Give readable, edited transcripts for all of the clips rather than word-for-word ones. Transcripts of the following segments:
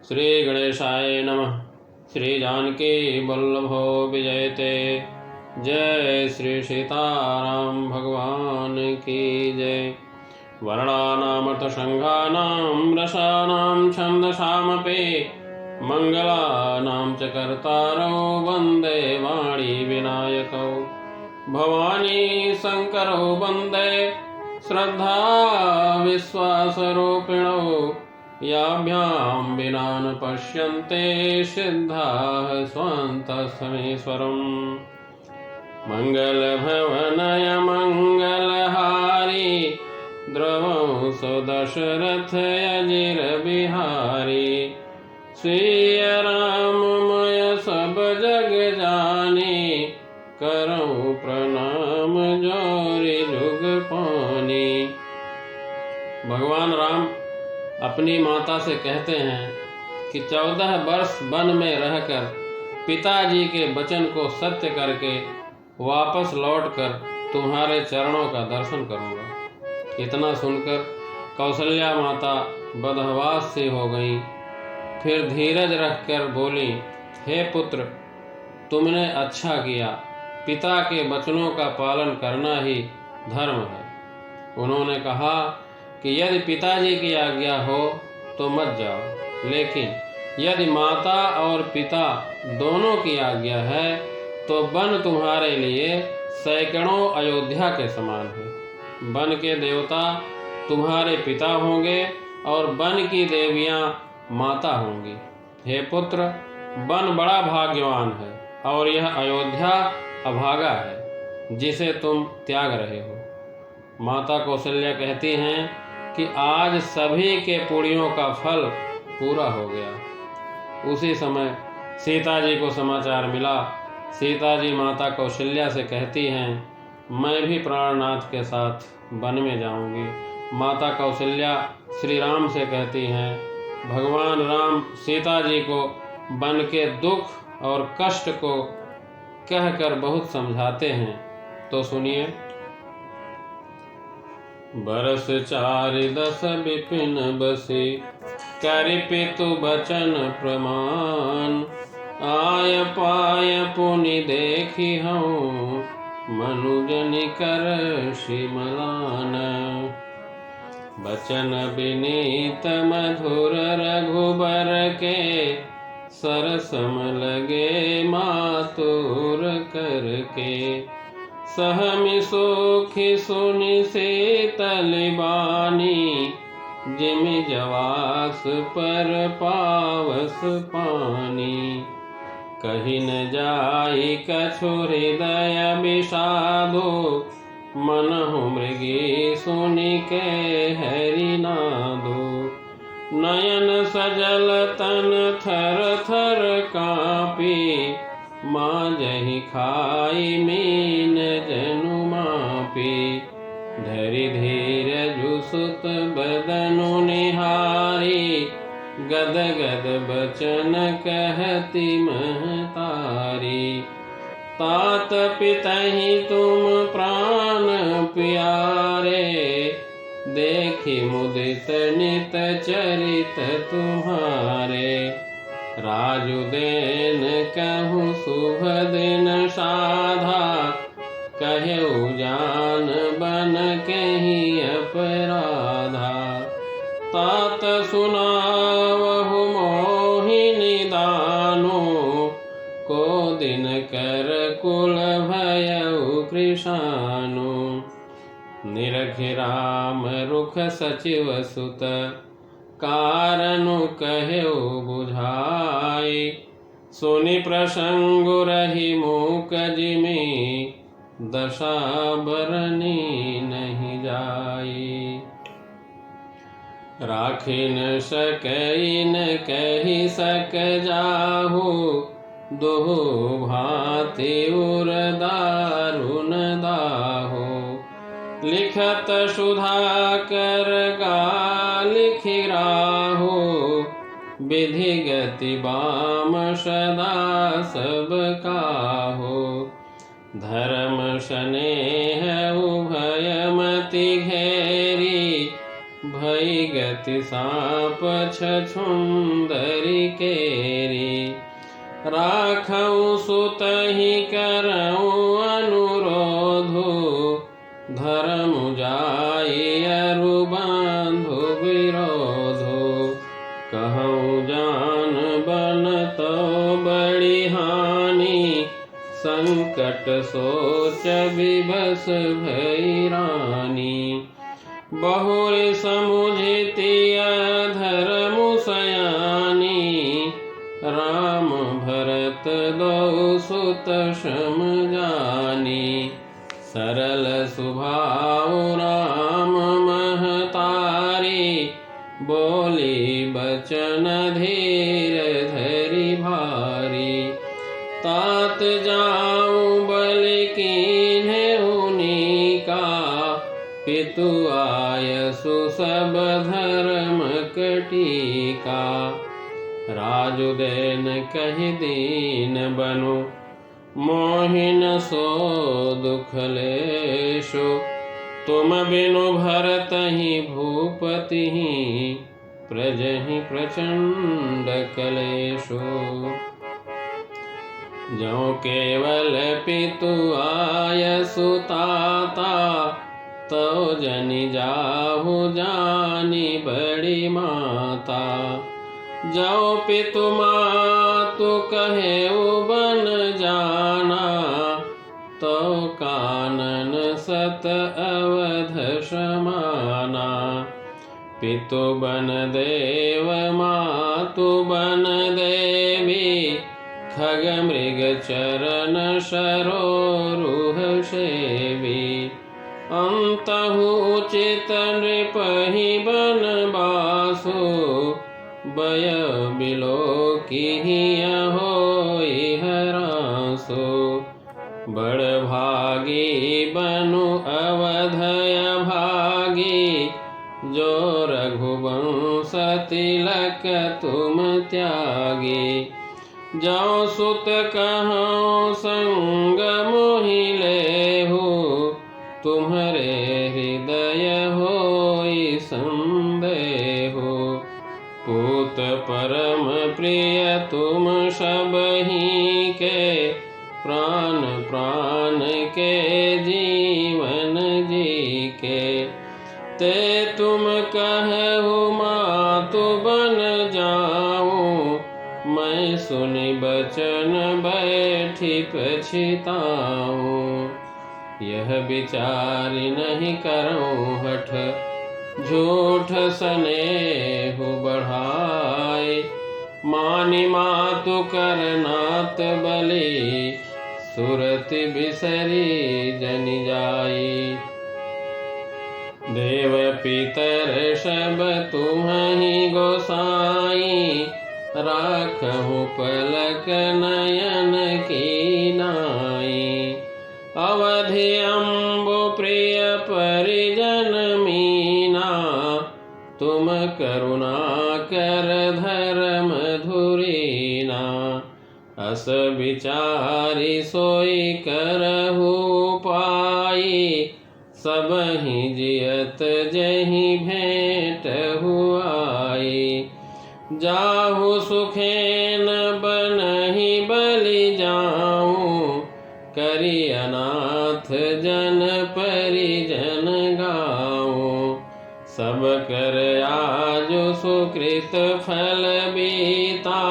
श्री गणेशाय नमः। श्री जानकी वल्लभो विजयते। जय श्री सीताराम भगवान की जय। वर्णानामर्थसंघानां रसानां छन्दसामपि मंगलानां च कर्तारौ वन्दे वाणी विनायकौ। भवानी शंकरौ वन्दे श्रद्धा विश्वासरूपिणौ। याभ्यां विना न पश्यन्ते सिद्धाः स्वान्तसमीश्वरम्। मङ्गलभवनय मङ्गलहारी द्रवंस दशरथ अजिरबिहारी। श्रीय राममय सब जग जानी करऊं प्रणाम जोरी जुग पानी। भगवान राम अपनी माता से कहते हैं कि 14 वर्ष वन में रहकर पिताजी के वचन को सत्य करके वापस लौटकर तुम्हारे चरणों का दर्शन करूंगा। इतना सुनकर कौशल्या माता बदहवास सी हो गई। फिर धीरज रखकर बोली, हे पुत्र, तुमने अच्छा किया। पिता के वचनों का पालन करना ही धर्म है। उन्होंने कहा कि यदि पिताजी की आज्ञा हो तो मत जाओ, लेकिन यदि माता और पिता दोनों की आज्ञा है तो वन तुम्हारे लिए सैकड़ों अयोध्या के समान है। वन के देवता तुम्हारे पिता होंगे और वन की देवियां माता होंगी। हे पुत्र, वन बड़ा भाग्यवान है और यह अयोध्या अभागा है जिसे तुम त्याग रहे हो। माता कौशल्या कहती हैं कि आज सभी के पुण्यों का फल पूरा हो गया। उसी समय सीता जी को समाचार मिला। सीता जी माता कौशल्या से कहती हैं, मैं भी प्राणनाथ के साथ वन में जाऊंगी। माता कौशल्या श्री राम से कहती हैं, भगवान राम सीता जी को वन के दुख और कष्ट को कहकर बहुत समझाते हैं। तो सुनिए। बरस 4 विपिन बसी करि पितु बचन प्रमाण। आय पाय पुनि देखी हूँ मनुजनि कर शिमलान। बचन विनीत मधुर रघुबर के सरसम लगे मातुर करके। सहमि सुखि सुनि शीतल बानी जिमि जवास पर पावस पानी। कहि न जाई कछु हृदय विषादो मनहु मृगी सुनि के हरि नादो। नयन सजल तन थर थर कांपी माँजहि खाई मीन जनु मापी। धरि धीरजु सुत बदनु निहारी गद गद बचन कहती महतारी। तात पितहि तुम प्राण प्यारे देखी मुदित नित चरित तुम्हारे। राजुदेन कहूँ शुभ दिन साधा कहेऊ जान बन कहीं अपराधा। तात सुनावहु मोहिनी दानो को दिन कर कुल भयउ कृशानु। निरखि राम रुख सचिव सुत कारनु कहेऊ बुझाई। सुनि प्रसंगु रही मूक जिमि दशा बरनी नहीं जाई। राखी न सकई न कही सक जाहु दुहु भांति उर दारुन दाहो। लिखत सुधा कर गा लिखि राहो विधि गति बाम सदा सब काहो। धर्म स्नेह उभय मति घेरी भई गति अति साप छछुंदरी केरी। राखऊ सुतहि करऊ अनुरोधु धर्म जाई अरु बांधु विरोधु। कहूँ जान बन तो बड़ी हानि संकट सोच विभस भई रानी। बहुर समुझिति अधर्मु सयानी राम भरत दो सुत सम जानी। सरल स्वभाव राम महतारी बोली बचन धीर धरि भारी। तात जाऊं बल कीन्हे नीका पितु आयसु सब धर्म कटीका। राजुदैन कहि दीन बनु मोहिन सो दुख लेशु। तुम बिनु भरतहि भूपतिहि प्रजहि प्रचंड कलेशु। जो केवल पितु आयसु ताता तो जनि जाहु जानी बड़ी माता। जो पितु मातु कहेउ बन जाना तो कानन सत अवध समाना। पितु बन देव मातु बन देवी खग मृग चरण सरोरुह सेवी। अंतहु उचित नृपहि बन बासु बय बिलोकिहि होई हरासु। बड़ भागी बनु अवधय भागी जो रघुवंश तिलक तुम त्यागी। जो सुत कहूँ संग मोहि लेहु तुम्हरे हृदय होई संदेहु। पूत परम प्रिय तुम सबहि के प्राण प्राण के जीवन जी के। ते तुम कहु मातु बन जाऊं मैं सुनि बचन बैठी पछिताऊं। यह विचारि नहीं करऊं हठ झूठ स्नेहु बढ़ाए। मानि मातु करनात बलि सुरति बिसरी जनि जाई। देव पितर सब तुम्हि गोसाई राखहु पलक नयन की नाई। अवधि अम्बु प्रिय परिजन मीना तुम करुणा कर धर्म धुरीना। अस विचारि सोई करहु पाई सबहि जियत जहि भेंट हुआई। जाहु सुखेन बनहि बलि जाऊं करि अनाथ जन परिजन गाऊं। सब कर आजु सुकृत फल बीता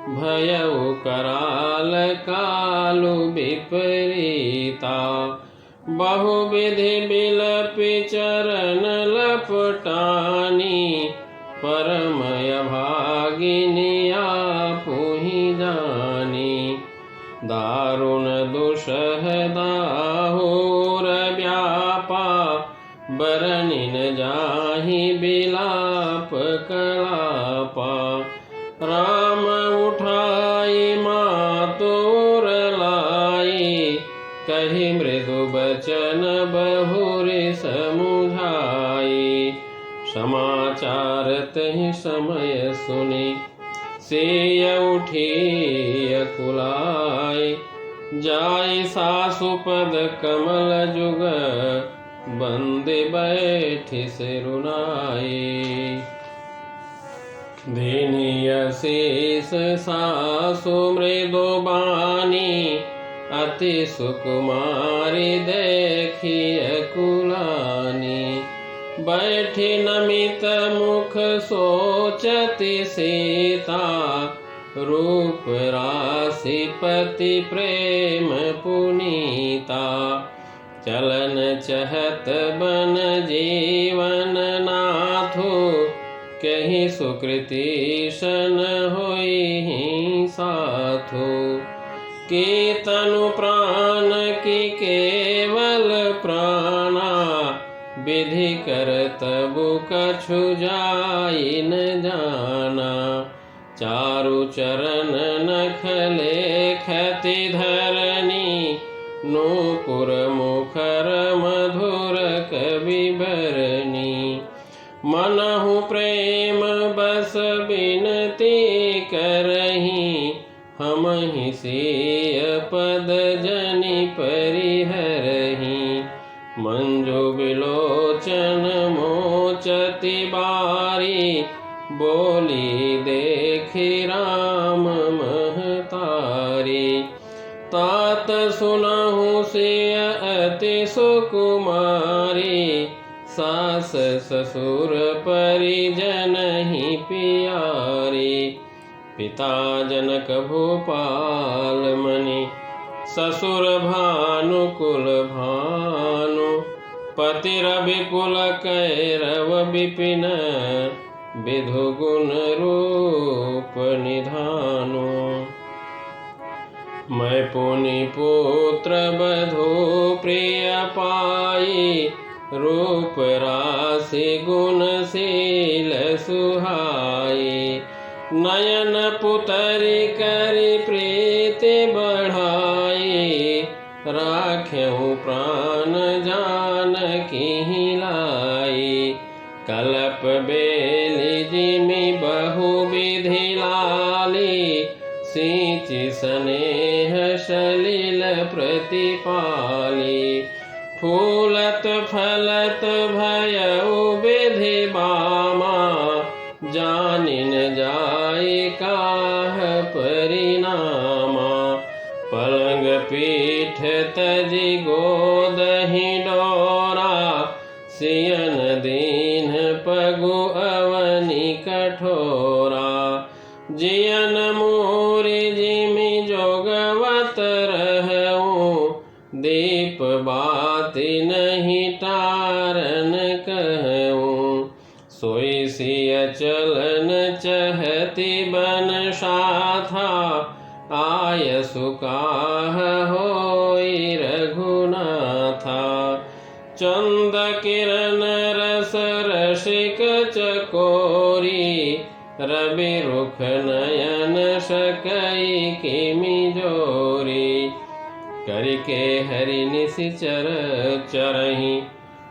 भयउ कराल कालु विपरीता। बहुविधि बिलपि चरण लपटानी परमय भागिनी आपुहि जानी। दारुण दुषह दाहुर व्यापा बरनिन जाहि बिलाप कलापा। राम उठाई मातुर लाई कहि मृदु बचन बहुरि समुझाई। समाचार तहि समय सुनि सिय उठी अकुलाई। जाई सासुपद कमल जुग बंदे बैठी सिरुनाई। दीनी अशीष सासु मृदु बानी, अति सुकुमारी देखिए कुलानी। बैठी नमित मुख सोचती सीता, रूप राशि पति प्रेम पुनीता। चलन चहत बन जीवन नाथु, कहीं सुकृति शन होई साथु। की तनु प्राण की केवल प्राणा, विधि कर तबु कछु जाई न जाना। चारु चरण नख लेखति धरनी, नूपुर मुखर मधुर कवि बरनी। मनहु प्रेम बस बिनती करही, हमहि सिय पद जनि परिहरही। मंजु विलोचन मोचति बारी, बोली देखी राम महतारी। तात सुनहु सिय अति सुकुमारी, सास ससुर परिजन ही प्यारी। पिता जनक भूपाल मणि, ससुर भानु कुल भानु। पति रविकुल कैरव विपिन, विधु गुण रूप निधानु। मैं पुनि पुत्र बधू प्रिय पाई, रूप राशि गुणशील सुहाई। नयन पुतरी करी प्रीति बढ़ाई, राख्यऊ प्राण जानकी लाई। कलप बेली जिमि बहु विधि लाली, सिंचि स्नेह सलिल प्रतिपाली। फूलत फलत भयउ विधि बामा, जानिन जाय काह परिणामा। पलंग पीठ तजि गोदहि डोरा, सियन दीन पगु अवनि कठोरा। जियन मूरि जिमि जोगवत रहऊँ, दीप बाति नहीं तारन कहूँ। सोई सिय चलन चहति बन साथा, आय सुकाह होई रघुनाथा। चंद किरण रस रसिक चकोरी, रवि रुख नयन सकई किमि जोरी। करके हरि निशिचर चरहि,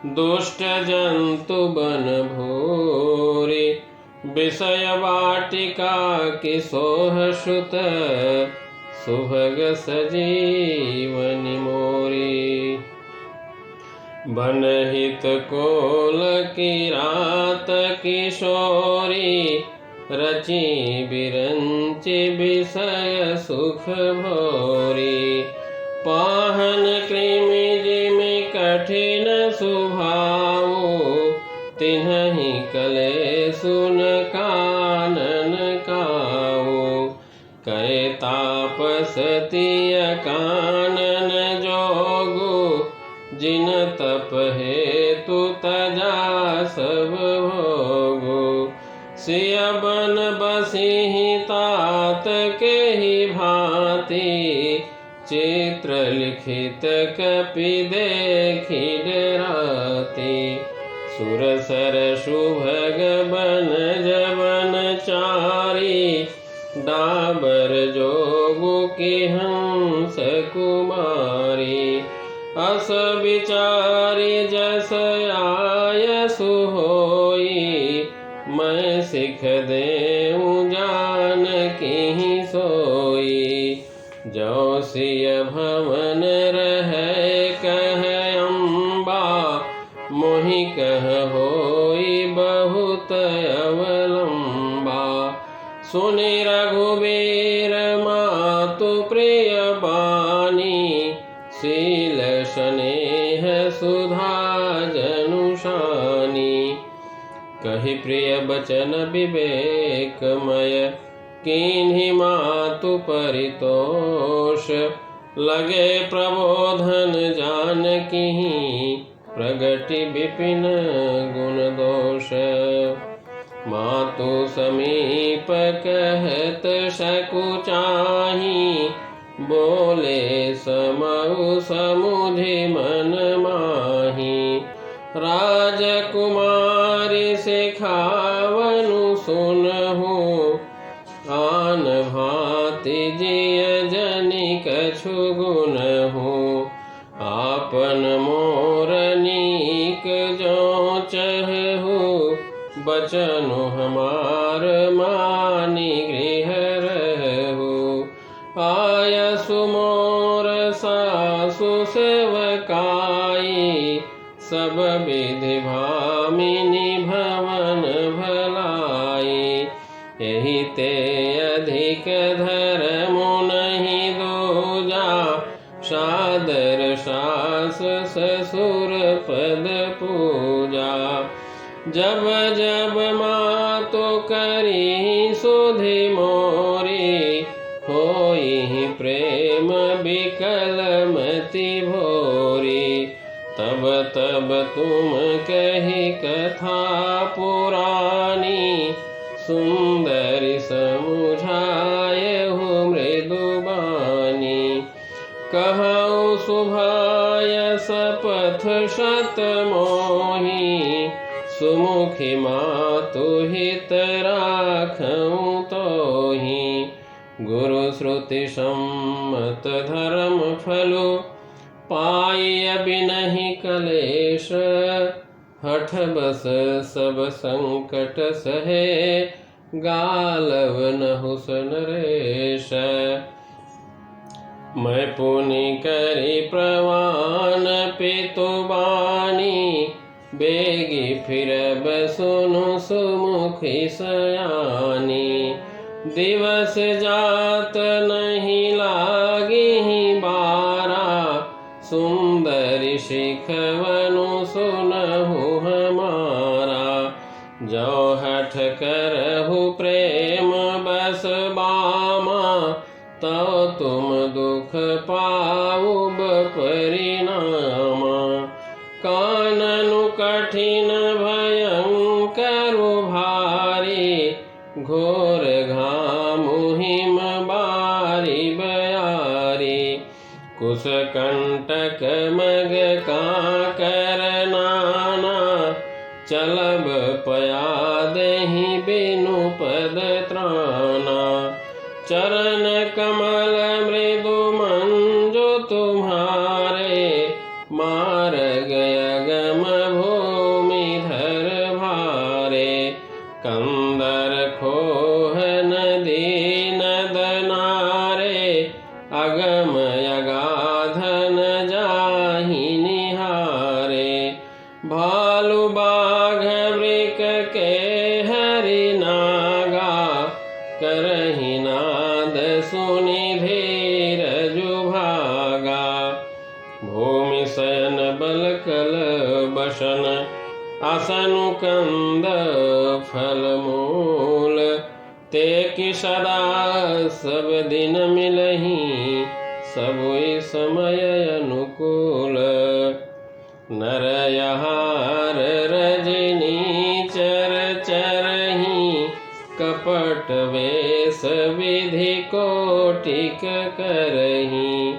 दुष्ट जंतु बन भूरि। विषय वाटिका की सोह सुत, सुभग सजीवनि मोरी। बनहित कोल की रात किशोरी, रची बिरंचि विषय सुख भोरी। पाहन कृमि जिमि कठिन सुभाऊ, तिन्हि कले सुन कानन काऊ। कै तापस तिय कानन जोगु, जिन तप हेतु तजा सब भोगु। सिय बन बसिहि तात के ही भांति, चित्र लिखित कपि देखि डराती। सुरसर सुभग बन जवन चारी, डाबर जोगु की हंस कुमारी। अस विचारी जस आय सुहोई, मैं सिख देऊँ जानकी सोई। जो सिय भवन रहे कह अम्बा, बहुत अवलंबा। सुनि रघुबीर मातु प्रिय बानी, शील स्नेह सुधा जनुषानी। कहि प्रिय बचन विवेकमय, कीन्ही मातु परितोष। लगे प्रबोधन जानकी, प्रगति विपिन गुण दोष। मातु समीप कहत सकुचाही, बोले समउ समुझि मन माही। राजकुमारी सिखावनु सुनहु, आन भांति जिय जनि कछु गुनहु। आपन मोर नीक जो चहु, बचनु हमार मानी गृह रहु। आयसु मोर सासु सेवकाई, सब विधि भामिनी भवन भलाई। यही ते अधिक धर्मु नहीं दूजा, सादर सास ससुर पद पूजा। जब जब मातु करी सुधि मोरी, होई प्रेम बिकल मति भोरी। तब तब तुम कही कथा पुरानी, सुंदरी समुझायहु मृदुबानी। कहऊ सुभाय सपथ सत मोही, सुमुखी मातु हित राखऊं तोही। गुरु श्रुति सम्मत धर्म फलु, पाई बिनहि कलेश। हठ बस सब संकट सहे, गालव नहुस नरेश। मैं पुनि करी प्रवान पितु बानी, बेगी फिरब सुनु सुमुखी सयानी। दिवस जात नहीं लागी बारा, सुंदरी शिखवनु सुनहु हमारा। जो हठ करहु प्रेम बस बामा, तो तुम दुख पाउब परिणामा। काननु कठिन भयंकर भारी, घोर घामु हिम बारी बयारी। कुश कंटक मग काकर नाना, चलब पया देहि बिनु पद त्राना। चरण कमल मृदु मंजु तुम्हारे, मार गय गम भूमि धर भारे। कंदर खोह नदी नद नारे, अगम अगाधन जाहि निहारे। भालु बाघ वृक के हरि नागा, करहि नाद सुनि धीरजु भागा। भूमि शयन बल कल बसन, असनु कंद फल मूल। ते कि सदा सब दिन मिलहि, सबुई समय अनुकूल। नरयहार रजनी चर चरहि, कपट वेश विधि कोटिक करहि।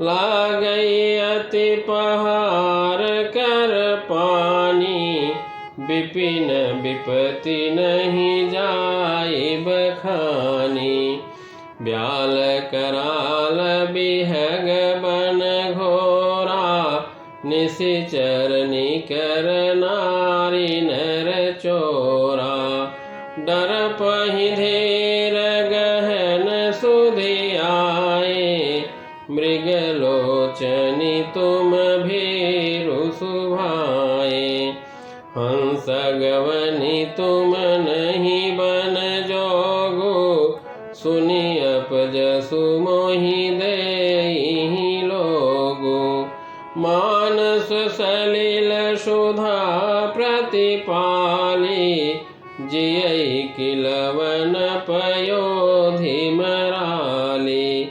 लागई अति पहार कर पानी, विपिन विपति नहीं जाय बखानी। ब्याल कराल बिहग बन घोरा, निशिचर निकर नारी नर चोरा। डर पहि धीर गहन सुधि आए, मृगलोचनी तुम भीरु सुभाए। हंस गवनी तुम नहीं बन जोगो, सुनी अपजसु मोहि देहि लोगो। मानस सलिल सुधा प्रतिपाली, जियै किलवन पयोधि मराली।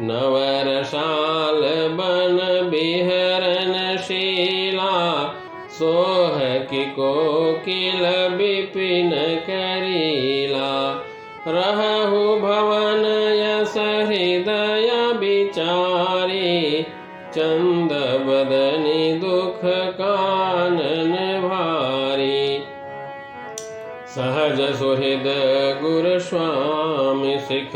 नवरसाल बन बिहरन शीला, सोह कि कोकिल विपिन करीला। रहु भवन यस हृदय विचारी, चंद बदनी दुख कानन भारी। सहज सुहृद गुरु स्वामी सिख,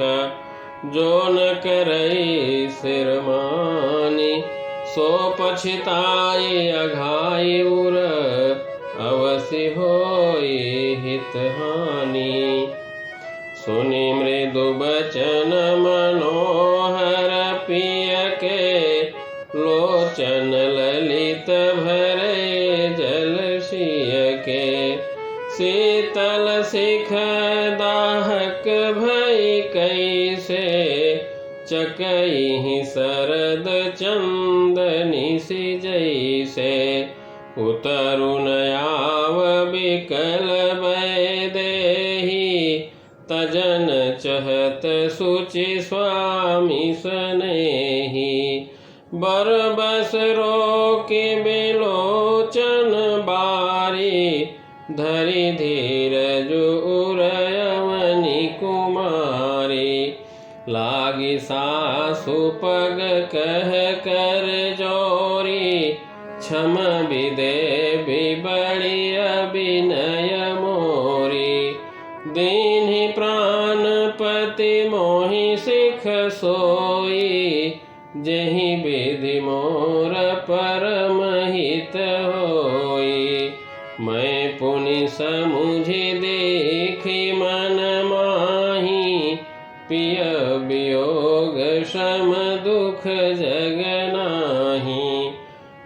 जो न करई सिरमानी। सो पछिताई अघाई उर, अवसि होई हित हानि। सुनि मृदु बचन मनोहर पिय के, लोचन ललित भरे जल सिय के। शीतल शिख दाहक भई कैसे, चकई शरद चंदनी सी जैसे। उतरु न आव बिकल देहि, तजन चहत सुचि स्वामी स्नेही। बरबस रोकि बिलोचन बारी, धरि धीरज उरयवनि कुमारी। लागी सासु पग कह कर जोरी, क्षम विदे बड़ी अभिनय मोरी। दीन्हि प्राणपति मोहि सिख सोई, जेहि विधि मोर परम हित होई। मैं पुनि समुझि देखि मन माही, पिय वियोग श्रम दुख जग नाही।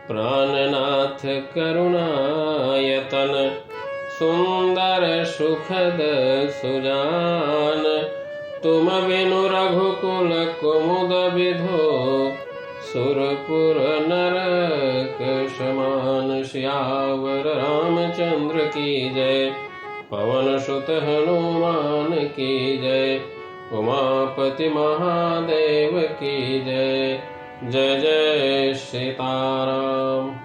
प्राणनाथ करुणायतन, सुंदर सुखद सुजान। तुम बिनु रघुकुल कुमुद विधो, सुरपुर नरक समान। सियावर रामचंद्र की जय, पवन सुत हनुमान की जय। उमापति महादेव की जय। जय जय सीताराम।